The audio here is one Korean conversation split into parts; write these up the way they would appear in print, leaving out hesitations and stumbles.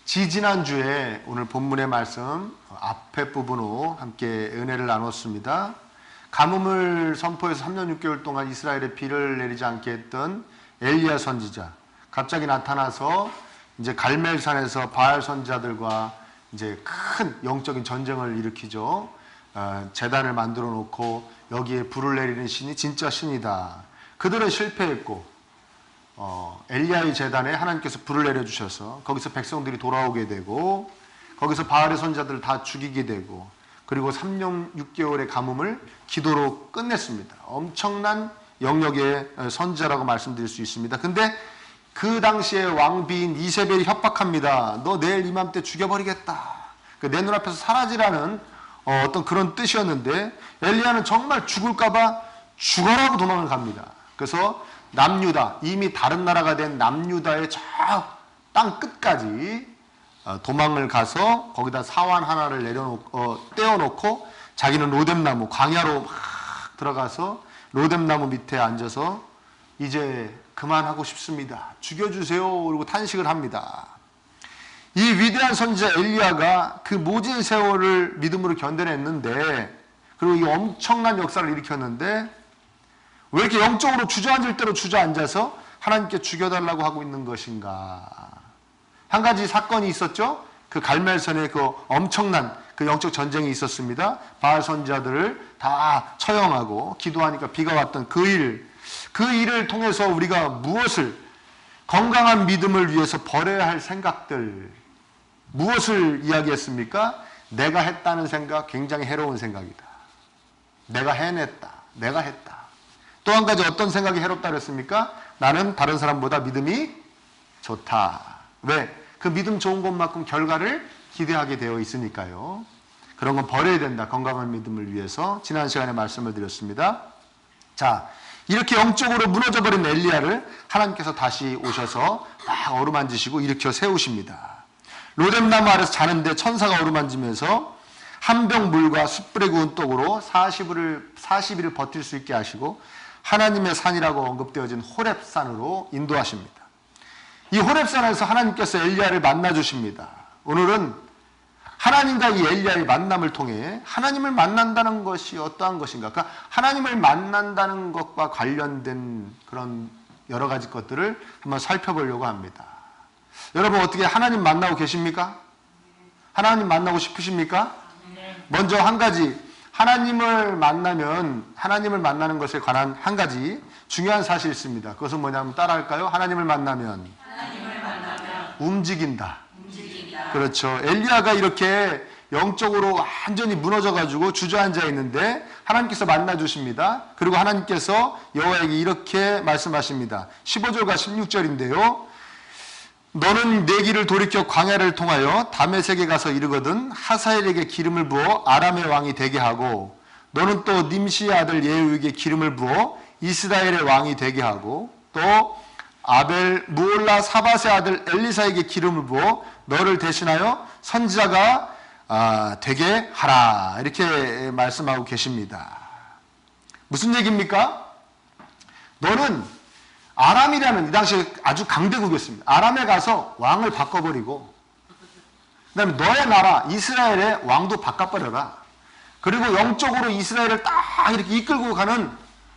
지지난주에 오늘 본문의 말씀 앞에 부분으로 함께 은혜를 나눴습니다. 가뭄을 선포해서 3년 6개월 동안 이스라엘에 비를 내리지 않게 했던 엘리야 선지자, 갑자기 나타나서 이제 갈멜산에서 바알 선지자들과 이제 큰 영적인 전쟁을 일으키죠. 제단을 만들어 놓고 여기에 불을 내리는 신이 진짜 신이다. 그들은 실패했고 엘리야의 제단에 하나님께서 불을 내려주셔서 거기서 백성들이 돌아오게 되고 거기서 바알의 선지자들을 다 죽이게 되고 그리고 3년 6개월의 가뭄을 기도로 끝냈습니다. 엄청난 영역의 선지자라고 말씀드릴 수 있습니다. 근데 그 당시에 왕비인 이세벨이 협박합니다. 너 내일 이맘때 죽여버리겠다. 내 눈앞에서 사라지라는 어떤 그런 뜻이었는데 엘리야는 정말 죽을까봐 죽어라고 도망을 갑니다. 그래서 남유다, 이미 다른 나라가 된 남유다의 저 땅 끝까지 도망을 가서 거기다 사환 하나를 떼어놓고 자기는 로뎀나무, 광야로 막 들어가서 로뎀나무 밑에 앉아서 이제 그만하고 싶습니다. 죽여주세요. 그리고 탄식을 합니다. 이 위대한 선지자 엘리야가 그 모진 세월을 믿음으로 견뎌냈는데 그리고 이 엄청난 역사를 일으켰는데 왜 이렇게 영적으로 주저앉을 대로 주저앉아서 하나님께 죽여달라고 하고 있는 것인가? 한 가지 사건이 있었죠. 그 갈멜산에 그 엄청난 그 영적 전쟁이 있었습니다. 바알 선지자들을 다 처형하고 기도하니까 비가 왔던 그 일을 통해서 우리가 무엇을 건강한 믿음을 위해서 버려야 할 생각들 무엇을 이야기했습니까? 내가 했다는 생각 굉장히 해로운 생각이다. 내가 해냈다. 내가 했다. 또 한 가지 어떤 생각이 해롭다 그랬습니까? 나는 다른 사람보다 믿음이 좋다. 왜? 그 믿음 좋은 것만큼 결과를 기대하게 되어 있으니까요. 그런 건 버려야 된다. 건강한 믿음을 위해서 지난 시간에 말씀을 드렸습니다. 자, 이렇게 영적으로 무너져버린 엘리야를 하나님께서 다시 오셔서 막 어루만지시고 일으켜 세우십니다. 로뎀나무 아래서 자는데 천사가 어루만지면서 한 병 물과 숯불에 구운 떡으로 40일을 버틸 수 있게 하시고 하나님의 산이라고 언급되어진 호렙산으로 인도하십니다. 이 호렙산에서 하나님께서 엘리야를 만나주십니다. 오늘은 하나님과 이 엘리야의 만남을 통해 하나님을 만난다는 것이 어떠한 것인가? 그러니까 하나님을 만난다는 것과 관련된 그런 여러 가지 것들을 한번 살펴보려고 합니다. 여러분 어떻게 하나님 만나고 계십니까? 하나님 만나고 싶으십니까? 먼저 한 가지 하나님을 만나는 것에 관한 한 가지 중요한 사실이 있습니다. 그것은 뭐냐면 따라할까요? 하나님을 만나면 움직인다. 그렇죠. 엘리야가 이렇게 영적으로 완전히 무너져가지고 주저앉아 있는데 하나님께서 만나주십니다. 그리고 하나님께서 여호와에게 이렇게 말씀하십니다. 15절과 16절인데요. 너는 내 길을 돌이켜 광야를 통하여 다메섹에 가서 이르거든 하사엘에게 기름을 부어 아람의 왕이 되게 하고 너는 또 님시의 아들 예후에게 기름을 부어 이스라엘의 왕이 되게 하고 또 아벨 무올라 사밧의 아들 엘리사에게 기름을 부어 너를 대신하여 선지자가 되게 하라. 이렇게 말씀하고 계십니다. 무슨 얘기입니까? 너는 아람이라는 이 당시에 아주 강대국이었습니다. 아람에 가서 왕을 바꿔버리고 그 다음에 너의 나라 이스라엘의 왕도 바꿔버려라. 그리고 영적으로 이스라엘을 딱 이렇게 이끌고 가는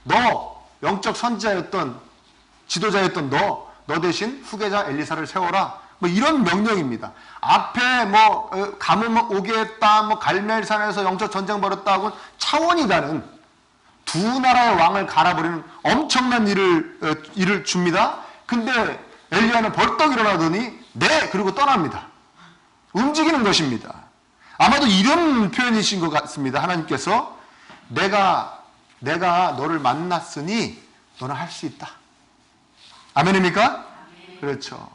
너 영적 선지자였던 지도자였던 너 대신 후계자 엘리사를 세워라. 뭐 이런 명령입니다. 앞에 뭐 가뭄 오게 했다, 뭐 갈멜산에서 영적 전쟁 벌였다 하고는 차원이 다른 두 나라의 왕을 갈아버리는 엄청난 일을 줍니다. 근데 엘리야는 벌떡 일어나더니 네! 그리고 떠납니다. 움직이는 것입니다. 아마도 이런 표현이신 것 같습니다. 하나님께서 내가 너를 만났으니 너는 할 수 있다. 아멘입니까? 그렇죠.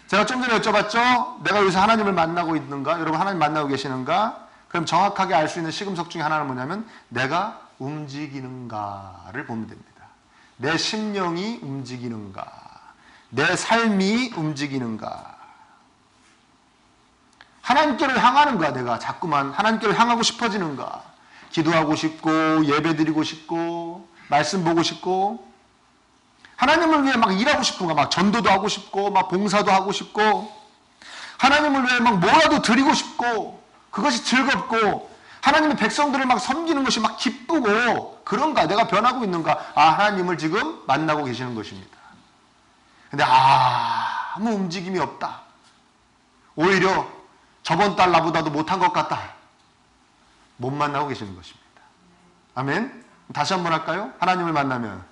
제가 좀 전에 여쭤봤죠? 내가 여기서 하나님을 만나고 있는가? 여러분 하나님 만나고 계시는가? 그럼 정확하게 알 수 있는 시금석 중에 하나는 뭐냐면 내가 움직이는가를 보면 됩니다. 내 심령이 움직이는가? 내 삶이 움직이는가? 하나님께로 향하는가? 내가 자꾸만 하나님께로 향하고 싶어지는가? 기도하고 싶고 예배드리고 싶고 말씀 보고 싶고 하나님을 위해 막 일하고 싶은가? 막 전도도 하고 싶고 막 봉사도 하고 싶고 하나님을 위해 막 뭐라도 드리고 싶고 그것이 즐겁고 하나님의 백성들을 막 섬기는 것이 막 기쁘고 그런가? 내가 변하고 있는가? 하나님을 지금 만나고 계시는 것입니다. 근데 아무 움직임이 없다. 오히려 저번 달 나보다도 못한 것 같다. 못 만나고 계시는 것입니다. 아멘? 다시 한번 할까요? 하나님을 만나면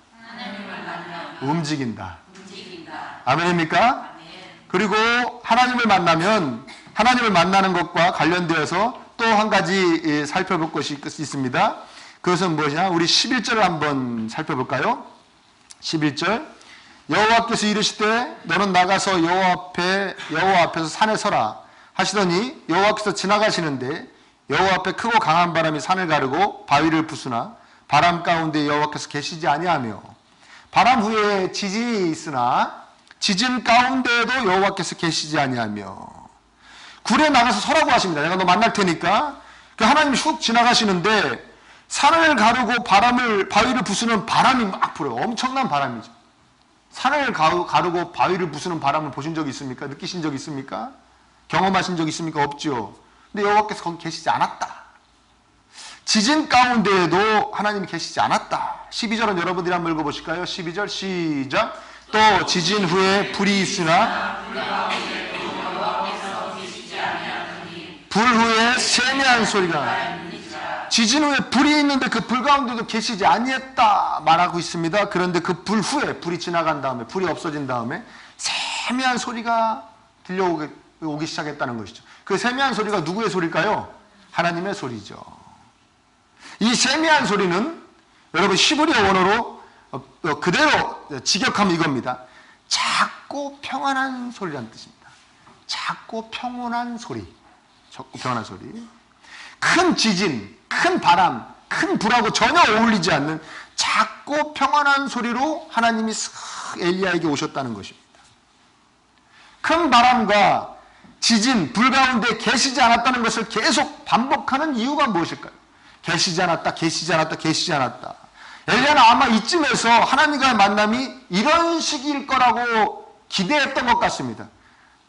움직인다. 아멘입니까? 그리고 하나님을 만나면 하나님을 만나는 것과 관련되어서 또 한 가지 살펴볼 것이 있습니다. 그것은 무엇이냐? 우리 11절을 한번 살펴볼까요? 11절. 여호와께서 이르시되 너는 나가서 여호와 앞에서 산에 서라 하시더니 여호와께서 지나가시는데 여호와 앞에 크고 강한 바람이 산을 가르고 바위를 부수나 바람 가운데 여호와께서 계시지 아니하며 바람 후에 지진이 있으나 지진 가운데에도 여호와께서 계시지 아니하며 굴에 나가서 서라고 하십니다. 내가 너 만날 테니까. 하나님이 훅 지나가시는데 산을 가르고 바위를 부수는 바람이 막 불어요. 엄청난 바람이죠. 산을 가르고 바위를 부수는 바람을 보신 적이 있습니까? 느끼신 적이 있습니까? 경험하신 적이 있습니까? 없죠. 근데 여호와께서 거기 계시지 않았다. 지진 가운데에도 하나님이 계시지 않았다. 12절은 여러분들이 한번 읽어보실까요? 12절 시작. 또 지진 후에 불이 있으나 불 후에 세미한 소리가 지진 후에 불이 있는데 그 불 가운데도 계시지 아니했다 말하고 있습니다. 그런데 그 불 후에 불이 지나간 다음에 불이 없어진 다음에 세미한 소리가 들려오기 시작했다는 것이죠. 그 세미한 소리가 누구의 소리일까요? 하나님의 소리죠. 이 세미한 소리는 여러분 히브리어 원어로 그대로 직역하면 이겁니다. 작고 평안한 소리라는 뜻입니다. 작고 평온한 소리. 작고 평안한 소리. 큰 지진, 큰 바람, 큰 불하고 전혀 어울리지 않는 작고 평안한 소리로 하나님이 쓱 엘리야에게 오셨다는 것입니다. 큰 바람과 지진, 불 가운데 계시지 않았다는 것을 계속 반복하는 이유가 무엇일까요? 계시지 않았다, 계시지 않았다, 계시지 않았다. 엘리야는 아마 이쯤에서 하나님과의 만남이 이런 식일 거라고 기대했던 것 같습니다.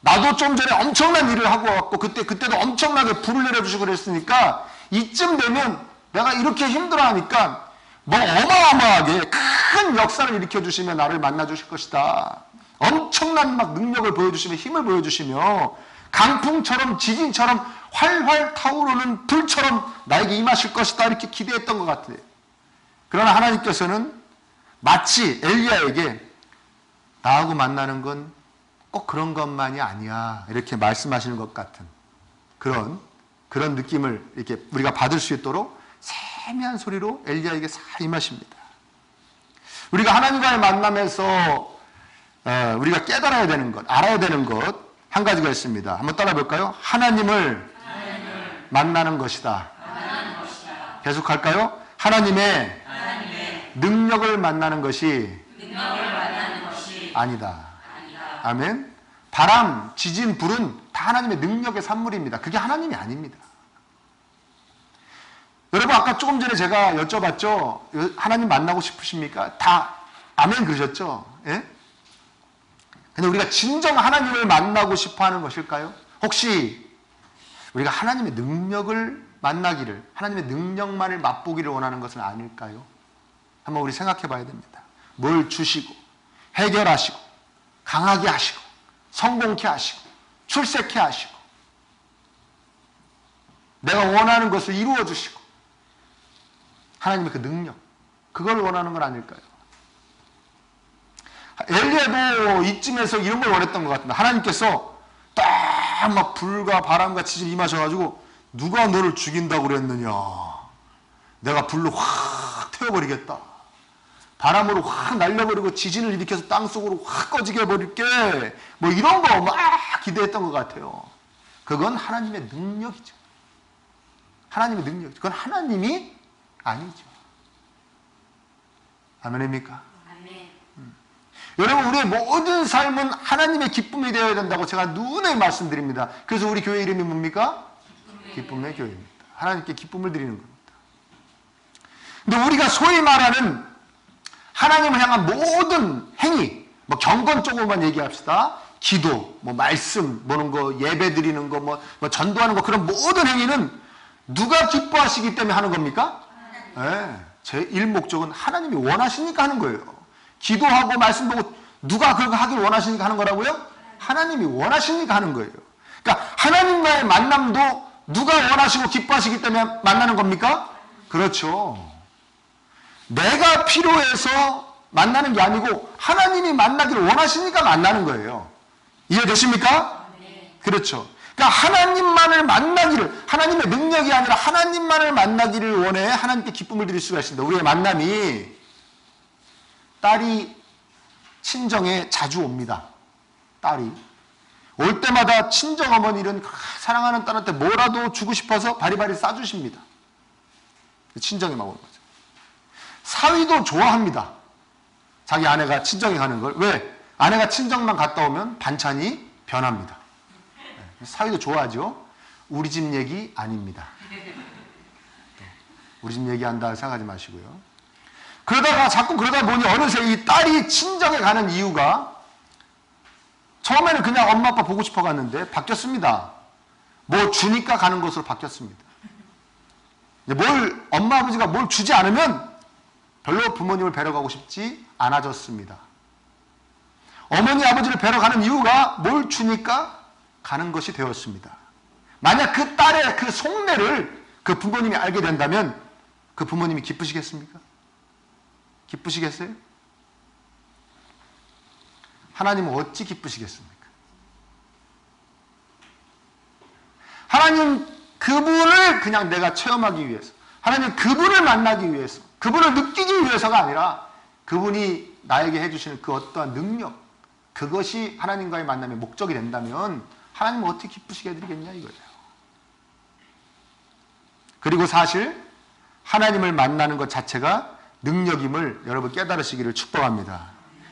나도 좀 전에 엄청난 일을 하고 왔고 그때도 엄청나게 불을 내려주시고 그랬으니까 이쯤 되면 내가 이렇게 힘들어하니까 뭐 어마어마하게 큰 역사를 일으켜주시며 나를 만나주실 것이다. 엄청난 막 능력을 보여주시며 힘을 보여주시며 강풍처럼 지진처럼 활활 타오르는 불처럼 나에게 임하실 것이다 이렇게 기대했던 것 같아요. 그러나 하나님께서는 마치 엘리야에게 나하고 만나는 건 꼭 그런 것만이 아니야 이렇게 말씀하시는 것 같은 그런 느낌을 이렇게 우리가 받을 수 있도록 세미한 소리로 엘리야에게 살 임하십니다. 우리가 하나님과의 만남에서 우리가 깨달아야 되는 것, 알아야 되는 것 한 가지가 있습니다. 한번 따라 볼까요? 하나님을 만나는 것이다. 계속할까요? 하나님의 능력을 만나는 것이 아니다. 아멘. 바람, 지진, 불은 다 하나님의 능력의 산물입니다. 그게 하나님이 아닙니다. 여러분 아까 조금 전에 제가 여쭤봤죠. 하나님 만나고 싶으십니까? 다 아멘 그러셨죠? 예? 근데 우리가 진정 하나님을 만나고 싶어하는 것일까요? 혹시 우리가 하나님의 능력을 만나기를, 하나님의 능력만을 맛보기를 원하는 것은 아닐까요? 한번 우리 생각해 봐야 됩니다. 뭘 주시고 해결하시고 강하게 하시고 성공케 하시고 출세케 하시고 내가 원하는 것을 이루어 주시고 하나님의 그 능력, 그걸 원하는 건 아닐까요? 엘리야도 이쯤에서 이런 걸 원했던 것 같습니다. 하나님께서 딱 막 불과 바람과 지진이 임하셔가지고 누가 너를 죽인다고 그랬느냐, 내가 불로 확 태워버리겠다, 바람으로 확 날려버리고 지진을 일으켜서 땅속으로 확 꺼지게 해버릴게, 뭐 이런 거 막 기대했던 것 같아요. 그건 하나님의 능력이죠. 하나님의 능력. 그건 하나님이 아니죠. 아멘입니까? 여러분 우리의 모든 삶은 하나님의 기쁨이 되어야 된다고 제가 누누이 말씀드립니다. 그래서 우리 교회 이름이 뭡니까? 기쁨의 교회입니다. 하나님께 기쁨을 드리는 겁니다. 근데 우리가 소위 말하는 하나님을 향한 모든 행위, 뭐 경건 쪽으로만 얘기합시다. 기도, 뭐 말씀 보는 거, 예배 드리는 거, 뭐 전도하는 거, 그런 모든 행위는 누가 기뻐하시기 때문에 하는 겁니까? 네. 제 일목적은 하나님이 원하시니까 하는 거예요. 기도하고 말씀 보고 누가 그거 하길 원하시니까 하는 거라고요? 하나님이 원하시니까 하는 거예요. 그러니까 하나님과의 만남도 누가 원하시고 기뻐하시기 때문에 만나는 겁니까? 그렇죠. 내가 필요해서 만나는 게 아니고 하나님이 만나기를 원하시니까 만나는 거예요. 이해되십니까? 네. 그렇죠. 그러니까 하나님만을 만나기를, 하나님의 능력이 아니라 하나님만을 만나기를 원해 하나님께 기쁨을 드릴 수가 있습니다. 우리의 만남이, 딸이 친정에 자주 옵니다. 딸이 올 때마다 친정 어머니는 사랑하는 딸한테 뭐라도 주고 싶어서 바리바리 싸주십니다. 친정에 막 오는 거죠. 사위도 좋아합니다. 자기 아내가 친정에 가는 걸. 왜? 아내가 친정만 갔다 오면 반찬이 변합니다. 사위도 좋아하죠. 우리 집 얘기 아닙니다. 우리 집 얘기한다 생각하지 마시고요. 그러다가 자꾸 그러다 보니 어느새 이 딸이 친정에 가는 이유가, 처음에는 그냥 엄마 아빠 보고 싶어 갔는데 바뀌었습니다. 뭐 주니까 가는 것으로 바뀌었습니다. 뭘 엄마 아버지가 뭘 주지 않으면 별로 부모님을 뵈러 가고 싶지 않아졌습니다. 어머니 아버지를 뵈러 가는 이유가 뭘 주니까 가는 것이 되었습니다. 만약 그 딸의 그 속내를 그 부모님이 알게 된다면 그 부모님이 기쁘시겠습니까? 기쁘시겠어요? 하나님은 어찌 기쁘시겠습니까? 하나님 그분을 그냥 내가 체험하기 위해서, 하나님 그분을 만나기 위해서, 그분을 느끼기 위해서가 아니라 그분이 나에게 해주시는 그 어떠한 능력, 그것이 하나님과의 만남의 목적이 된다면 하나님은 어떻게 기쁘시게 해드리겠냐 이거예요. 그리고 사실 하나님을 만나는 것 자체가 능력임을 여러분 깨달으시기를 축복합니다.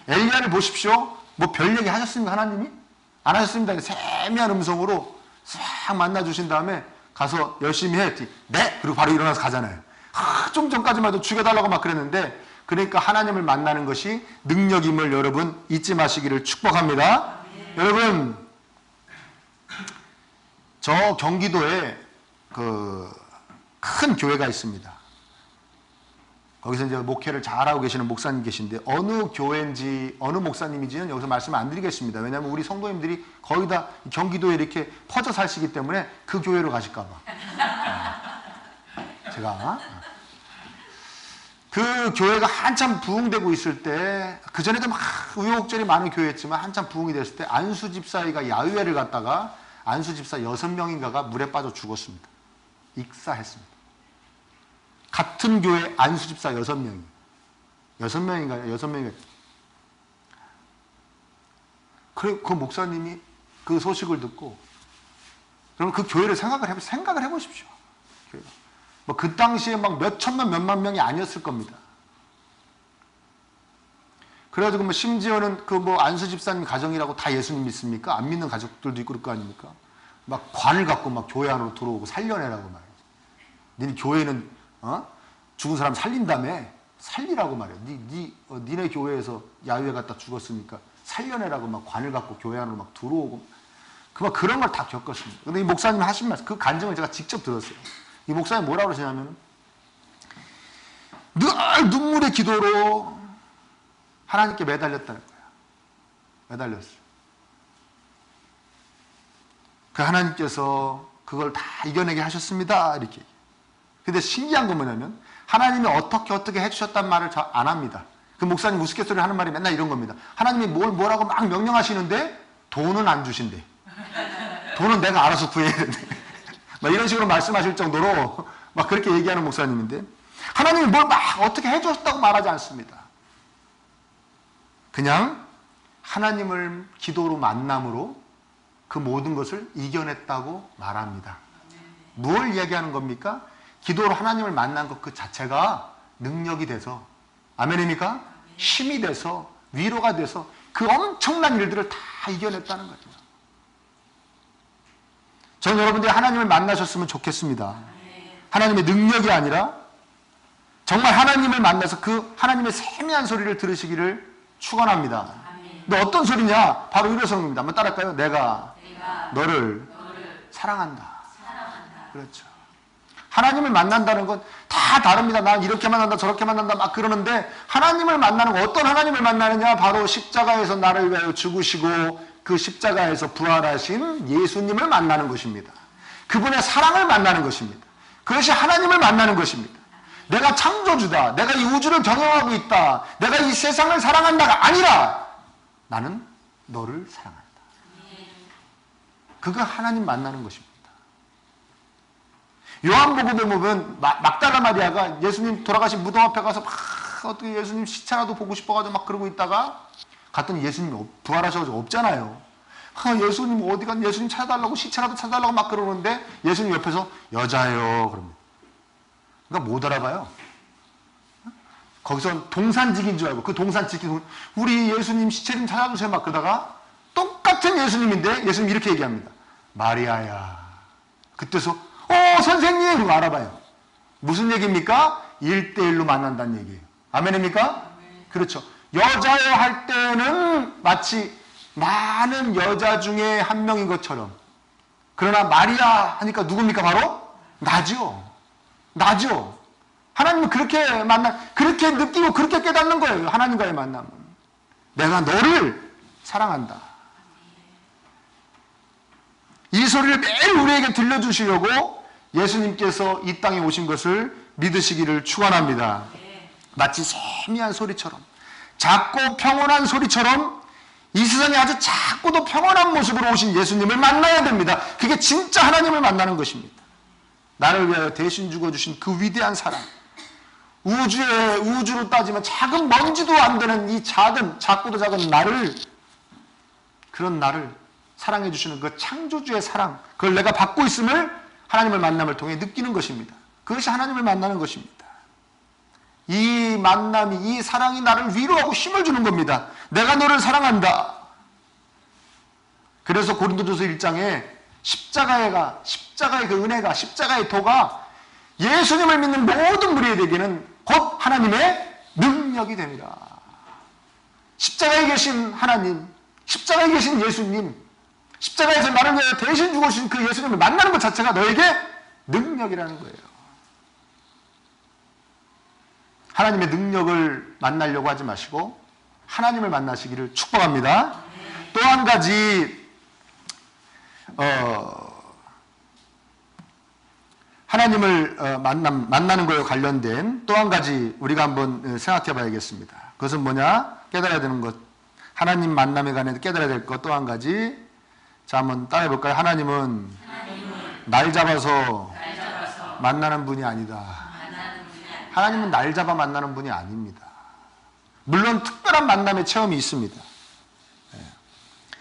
엘리야를 보십시오. 뭐 별 얘기 하셨습니까? 하나님이? 안 하셨습니다. 세미한 음성으로 싹 만나주신 다음에 가서 열심히 해. 네! 그리고 바로 일어나서 가잖아요. 좀 전까지만 해도 죽여달라고 막 그랬는데, 그러니까 하나님을 만나는 것이 능력임을 여러분 잊지 마시기를 축복합니다. 여러분, 저 경기도에 그 큰 교회가 있습니다. 거기서 이제 목회를 잘하고 계시는 목사님 계신데, 어느 교회인지 어느 목사님인지는 여기서 말씀을 안 드리겠습니다. 왜냐하면 우리 성도님들이 거의 다 경기도에 이렇게 퍼져 사시기 때문에 그 교회로 가실까 봐. 제가 그 교회가 한참 부흥되고 있을 때, 그전에도 막 우여곡절이 많은 교회였지만 한참 부흥이 됐을 때 안수 집사위가 야유회를 갔다가 안수 집사 6명인가가 물에 빠져 죽었습니다. 익사했습니다. 같은 교회 안수 집사 6명이. 6명인가요? 그 목사님이 그 소식을 듣고, 그럼 그 교회를 생각을 해보십시오. 뭐 그 당시에 막 몇 천만 몇만 명이 아니었을 겁니다. 그래가지고 뭐 심지어는 그 뭐 안수 집사님 가정이라고 다 예수님 믿습니까? 안 믿는 가족들도 있고 그럴 거 아닙니까? 막 관을 갖고 막 교회 안으로 들어오고 살려내라고 말이야. 니네 교회는 죽은 사람 살린다며? 살리라고 말이야. 니네 교회에서 야유회 갔다 죽었으니까 살려내라고 막 관을 갖고 교회 안으로 막 들어오고, 그런 걸 다 겪었습니다. 근데 이 목사님이 하신 말씀, 그 간증을 제가 직접 들었어요. 이 목사님이 뭐라고 그러시냐면, 늘 눈물의 기도로 하나님께 매달렸다는 거야. 매달렸어요. 그 하나님께서 그걸 다 이겨내게 하셨습니다. 이렇게. 근데 신기한 건 뭐냐면, 하나님이 어떻게 해주셨단 말을 잘 안 합니다. 그 목사님 우스갯소리 하는 말이 맨날 이런 겁니다. 하나님이 뭐라고 막 명령하시는데 돈은 안 주신대. 돈은 내가 알아서 구해야 된대. 막 이런 식으로 말씀하실 정도로 막 그렇게 얘기하는 목사님인데, 하나님이 뭘 막 어떻게 해주셨다고 말하지 않습니다. 그냥 하나님을 기도로 만남으로 그 모든 것을 이겨냈다고 말합니다. 뭘 이야기하는 겁니까? 기도로 하나님을 만난 것 그 자체가 능력이 돼서, 아멘입니까? 힘이 돼서, 위로가 돼서 그 엄청난 일들을 다 이겨냈다는 거죠. 저는 여러분들이 하나님을 만나셨으면 좋겠습니다. 하나님의 능력이 아니라 정말 하나님을 만나서 그 하나님의 세미한 소리를 들으시기를 축원합니다. 근데 어떤 소리냐? 바로 이런 겁니다. 한번 따라할까요? 내가 너를 사랑한다. 그렇죠. 하나님을 만난다는 건 다 다릅니다. 난 이렇게 만난다, 저렇게 만난다 막 그러는데, 하나님을 만나는 건 어떤 하나님을 만나느냐? 바로 십자가에서 나를 위하여 죽으시고 그 십자가에서 부활하신 예수님을 만나는 것입니다. 그분의 사랑을 만나는 것입니다. 그것이 하나님을 만나는 것입니다. 내가 창조주다, 내가 이 우주를 경영하고 있다, 내가 이 세상을 사랑한다가 아니라 나는 너를 사랑한다. 그거 하나님 만나는 것입니다. 요한복음에 보면 막달라 마리아가 예수님 돌아가신 무덤 앞에 가서 막 어떻게 예수님 시체라도 보고 싶어가지고 막 그러고 있다가 갔더니 예수님 부활하셔가지고 없잖아요. 예수님 어디 간, 예수님 찾아달라고, 시체라도 찾아달라고 막 그러는데 예수님 옆에서 여자예요 그럽니다. 그러니까 못 알아봐요. 거기서 동산직인 줄 알고, 그 동산직인, 우리 예수님 시체 좀 찾아주세요 막 그러다가 똑같은 예수님인데 예수님 이렇게 얘기합니다. 마리아야. 그때서 선생님! 그거 알아봐요. 무슨 얘기입니까? 1대1로 만난다는 얘기예요. 아멘입니까? 그렇죠. 여자여 할 때는 마치 많은 여자 중에 한 명인 것처럼. 그러나 마리아 하니까 누굽니까? 바로 나죠. 나죠. 하나님은 그렇게 그렇게 느끼고 그렇게 깨닫는 거예요. 하나님과의 만남은. 내가 너를 사랑한다. 이 소리를 매일 우리에게 들려주시려고 예수님께서 이 땅에 오신 것을 믿으시기를 축원합니다. 마치 세미한 소리처럼, 작고 평온한 소리처럼 이 세상에 아주 작고도 평온한 모습으로 오신 예수님을 만나야 됩니다. 그게 진짜 하나님을 만나는 것입니다. 나를 위하여 대신 죽어주신 그 위대한 사랑, 우주로 따지면 작은 먼지도 안 되는 이 작고도 작은 나를, 그런 나를 사랑해 주시는 그 창조주의 사랑, 그걸 내가 받고 있음을 하나님을 만남을 통해 느끼는 것입니다. 그것이 하나님을 만나는 것입니다. 이 만남이, 이 사랑이 나를 위로하고 힘을 주는 겁니다. 내가 너를 사랑한다. 그래서 고린도전서 1장에 십자가의 그 은혜가, 십자가의 도가 예수님을 믿는 모든 무리에게는 곧 하나님의 능력이 됩니다. 십자가에 계신 하나님, 십자가에 계신 예수님, 십자가에서 나를 위해 대신 죽으신 그 예수님을 만나는 것 자체가 너에게 능력이라는 거예요. 하나님의 능력을 만나려고 하지 마시고 하나님을 만나시기를 축복합니다. 또 한 가지 하나님을 만나는 거에 관련된 또 한 가지 우리가 한번 생각해 봐야겠습니다. 그것은 뭐냐? 깨달아야 되는 것. 하나님 만남에 관해 깨달아야 될 것 또 한 가지. 자, 한번 따라해 볼까요? 하나님은 날 잡아서 만나는 분이 아니다. 하나님은 날 잡아 만나는 분이 아닙니다. 물론 특별한 만남의 체험이 있습니다.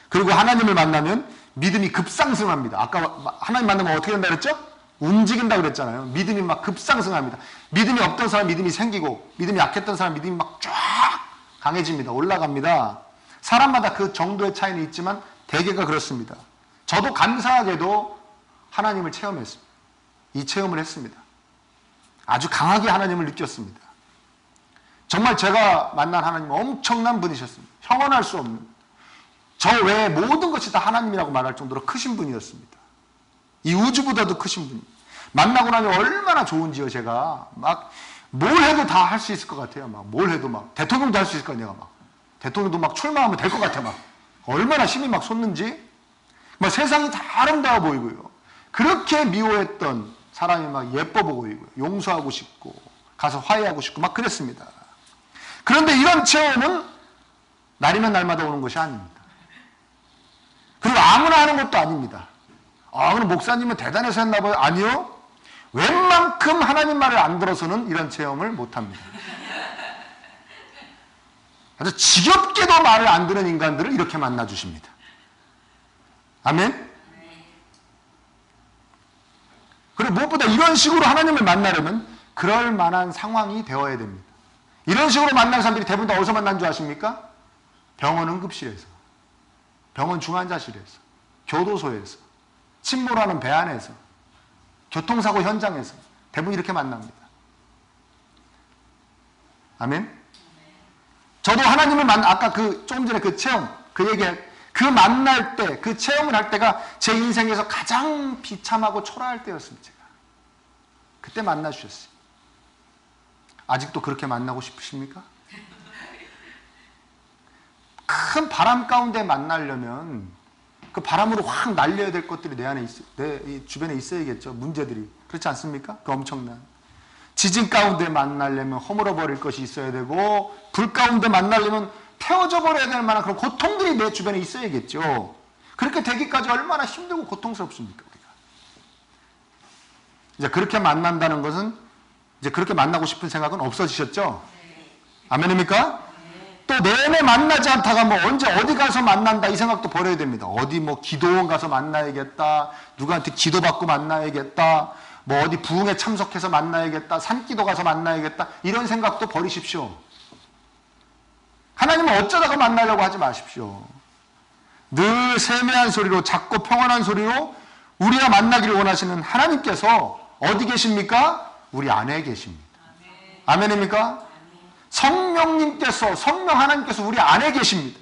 그리고 하나님을 만나면 믿음이 급상승합니다. 아까 하나님 만나면 어떻게 된다 그랬죠? 움직인다 그랬잖아요. 믿음이 막 급상승합니다. 믿음이 없던 사람 믿음이 생기고, 믿음이 약했던 사람 믿음이 막 쫙 강해집니다. 올라갑니다. 사람마다 그 정도의 차이는 있지만 대개가 그렇습니다. 저도 감사하게도 하나님을 체험했습니다. 이 체험을 했습니다. 아주 강하게 하나님을 느꼈습니다. 정말 제가 만난 하나님은 엄청난 분이셨습니다. 형언할 수 없는, 저 외에 모든 것이 다 하나님이라고 말할 정도로 크신 분이었습니다. 이 우주보다도 크신 분이. 만나고 나면 얼마나 좋은지요. 제가 막 뭘 해도 다 할 수 있을 것 같아요. 막 뭘 해도 막 대통령도 할 수 있을 것 같아요. 막 대통령도 막 출마하면 될 것 같아요. 막 얼마나 힘이 막 솟는지. 막 세상이 다 아름다워 보이고요. 그렇게 미워했던 사람이 막 예뻐 보이고요. 용서하고 싶고 가서 화해하고 싶고 막 그랬습니다. 그런데 이런 체험은 날이면 날마다 오는 것이 아닙니다. 그리고 아무나 하는 것도 아닙니다. 그럼 목사님은 대단해서 했나 봐요. 아니요. 웬만큼 하나님 말을 안 들어서는 이런 체험을 못합니다. 아주 지겹게도 말을 안 듣는 인간들을 이렇게 만나주십니다. 아멘? 그리고 무엇보다 이런 식으로 하나님을 만나려면 그럴 만한 상황이 되어야 됩니다. 이런 식으로 만난 사람들이 대부분 다 어디서 만난 줄 아십니까? 병원 응급실에서, 병원 중환자실에서, 교도소에서, 침몰하는 배 안에서, 교통사고 현장에서 대부분 이렇게 만납니다. 아멘? 저도 하나님을 아까 조금 전에 그 체험, 그 만날 때, 그 체험을 할 때가 제 인생에서 가장 비참하고 초라할 때였습니다. 제가. 그때 만나주셨어요. 아직도 그렇게 만나고 싶으십니까? 큰 바람 가운데 만나려면 그 바람으로 확 날려야 될 것들이 내 주변에 있어야겠죠. 문제들이. 그렇지 않습니까? 그 엄청난. 지진 가운데 만나려면 허물어 버릴 것이 있어야 되고, 불 가운데 만나려면 태워져 버려야 될 만한 그런 고통들이 내 주변에 있어야겠죠. 그렇게 되기까지 얼마나 힘들고 고통스럽습니까, 우리가. 이제 그렇게 만난다는 것은, 이제 그렇게 만나고 싶은 생각은 없어지셨죠? 아멘입니까? 또 내내 만나지 않다가 뭐 언제 어디 가서 만난다 이 생각도 버려야 됩니다. 어디 뭐 기도원 가서 만나야겠다, 누구한테 기도받고 만나야겠다, 뭐 어디 부흥에 참석해서 만나야겠다, 산기도 가서 만나야겠다, 이런 생각도 버리십시오. 하나님은 어쩌다가 만나려고 하지 마십시오. 늘 세미한 소리로, 작고 평안한 소리로 우리가 만나기를 원하시는 하나님께서 어디 계십니까? 우리 안에 계십니다. 아멘입니까? 성령님께서, 성령 하나님께서 우리 안에 계십니다.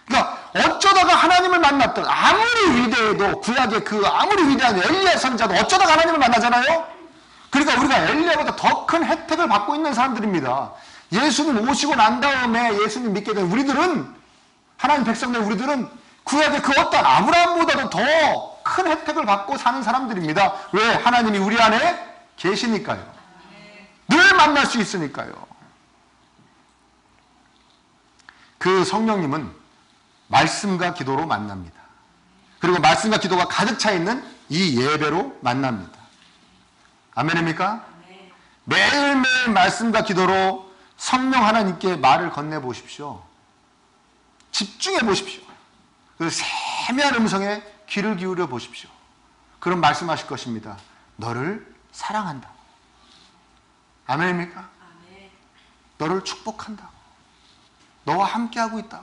그러니까 어쩌다가 하나님을 만났던, 아무리 위대해도, 구약의 그 아무리 위대한 엘리야 선지자도 어쩌다가 하나님을 만나잖아요. 그러니까 우리가 엘리야보다 더 큰 혜택을 받고 있는 사람들입니다. 예수님 오시고 난 다음에 예수님 믿게 된 우리들은, 하나님 백성들 우리들은 구약의 그 어떤 아브라함보다도 더 큰 혜택을 받고 사는 사람들입니다. 왜? 하나님이 우리 안에 계시니까요. 늘 만날 수 있으니까요. 그 성령님은 말씀과 기도로 만납니다. 그리고 말씀과 기도가 가득 차 있는 이 예배로 만납니다. 아멘입니까? 매일매일 말씀과 기도로 성령 하나님께 말을 건네보십시오. 집중해 보십시오. 그 세미한 음성에 귀를 기울여 보십시오. 그럼 말씀하실 것입니다. 너를 사랑한다. 아멘입니까? 너를 축복한다. 너와 함께하고 있다.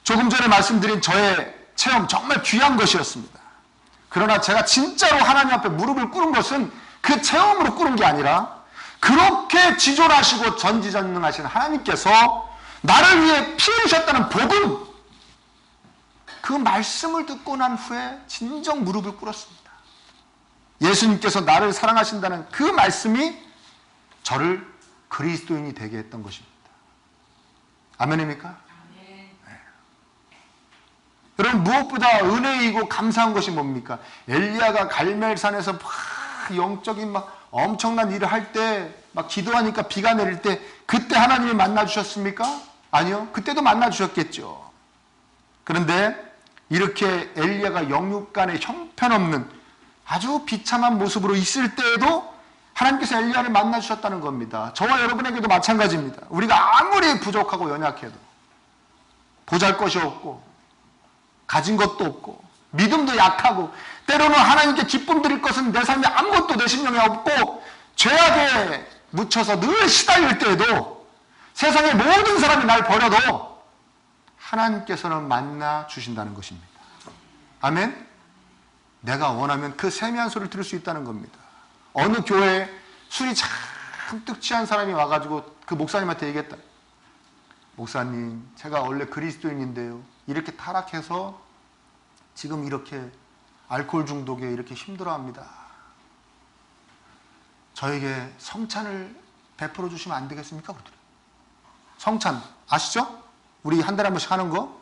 조금 전에 말씀드린 저의 체험 정말 귀한 것이었습니다. 그러나 제가 진짜로 하나님 앞에 무릎을 꿇은 것은 그 체험으로 꿇은 게 아니라, 그렇게 지존하시고 전지전능하신 하나님께서 나를 위해 피 흘리셨다는 복음, 그 말씀을 듣고 난 후에 진정 무릎을 꿇었습니다. 예수님께서 나를 사랑하신다는 그 말씀이 저를 그리스도인이 되게 했던 것입니다. 아멘입니까? 네. 여러분, 무엇보다 은혜이고 감사한 것이 뭡니까? 엘리야가 갈멜산에서 막 영적인 막 엄청난 일을 할 때, 막 기도하니까 비가 내릴 때, 그때 하나님이 만나 주셨습니까? 아니요. 그때도 만나 주셨겠죠. 그런데 이렇게 엘리야가 영육간에 형편없는 아주 비참한 모습으로 있을 때에도 하나님께서 엘리야를 만나 주셨다는 겁니다. 저와 여러분에게도 마찬가지입니다. 우리가 아무리 부족하고 연약해도, 보잘것이 없고 가진 것도 없고 믿음도 약하고, 때로는 하나님께 기쁨 드릴 것은 내 삶에 아무것도 내 심령에 없고 죄악에 묻혀서 늘 시달릴 때에도, 세상의 모든 사람이 날 버려도 하나님께서는 만나 주신다는 것입니다. 아멘? 내가 원하면 그 세미한 소리를 들을 수 있다는 겁니다. 어느 교회에 술이 잔뜩 취한 사람이 와가지고 그 목사님한테 얘기했다. 목사님, 제가 원래 그리스도인인데요, 이렇게 타락해서 지금 이렇게 알코올 중독에 이렇게 힘들어합니다. 저에게 성찬을 베풀어 주시면 안 되겠습니까? 그러더래요. 성찬 아시죠? 우리 한 달에 한 번씩 하는 거.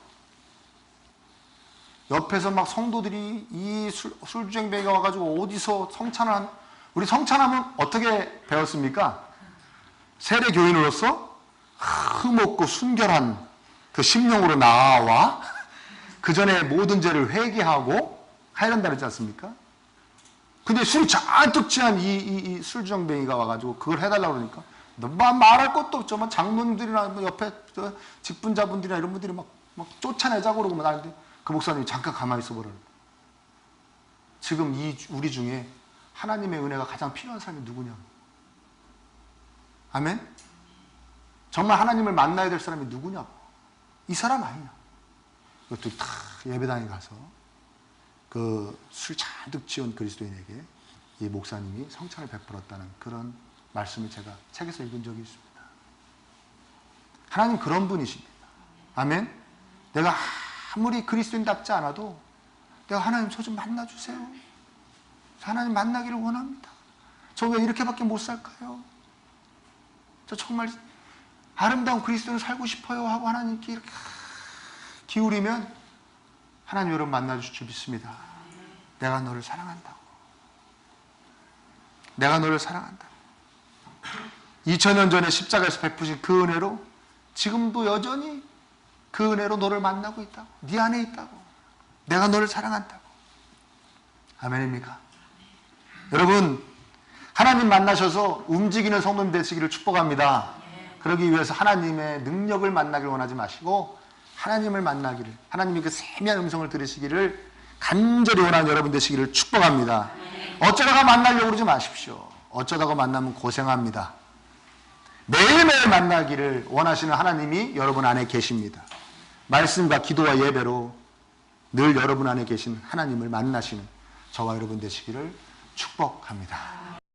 옆에서 막 성도들이 이 술주정뱅이가 와가지고 어디서 성찬을 우리 성찬하면 어떻게 배웠습니까? 세례 교인으로서 흠없고 순결한 그 심령으로 나와 그 전에 모든 죄를 회개하고 해야 된다 그랬지 않습니까? 근데 술이 잔뜩 취한 이 술주정뱅이가 와가지고 그걸 해달라고 그러니까 말할 것도 없죠. 막 장로님들이나 옆에 직분자분들이나 이런 분들이 막 쫓아내자고 그러고 막 나는데, 그 목사님이 잠깐 가만히 있어 보라고. 지금 우리 중에 하나님의 은혜가 가장 필요한 사람이 누구냐? 아멘? 정말 하나님을 만나야 될 사람이 누구냐고. 이 사람 아니냐? 그것도 다 예배당에 가서 그 술 잔뜩 취한 그리스도인에게 이 목사님이 성찬을 베풀었다는 그런 말씀을 제가 책에서 읽은 적이 있습니다. 하나님 그런 분이십니다. 아멘. 내가 아무리 그리스도인답지 않아도 내가 하나님 저 좀 만나주세요. 하나님 만나기를 원합니다. 저 왜 이렇게밖에 못 살까요? 저 정말 아름다운 그리스도인을 살고 싶어요 하고 하나님께 이렇게 기울이면 하나님 여러분 만나주실 줄 믿습니다. 내가 너를 사랑한다고. 내가 너를 사랑한다고. 2000년 전에 십자가에서 베푸신 그 은혜로 지금도 여전히 그 은혜로 너를 만나고 있다고. 네 안에 있다고. 내가 너를 사랑한다고. 아멘입니까? 여러분, 하나님 만나셔서 움직이는 성도님 되시기를 축복합니다. 그러기 위해서 하나님의 능력을 만나길 원하지 마시고 하나님을 만나기를, 하나님의 그 세미한 음성을 들으시기를 간절히 원하는 여러분 되시기를 축복합니다. 어쩌다가 만나려고 그러지 마십시오. 어쩌다가 만나면 고생합니다. 매일매일 만나기를 원하시는 하나님이 여러분 안에 계십니다. 말씀과 기도와 예배로 늘 여러분 안에 계신 하나님을 만나시는 저와 여러분 되시기를 축복합니다.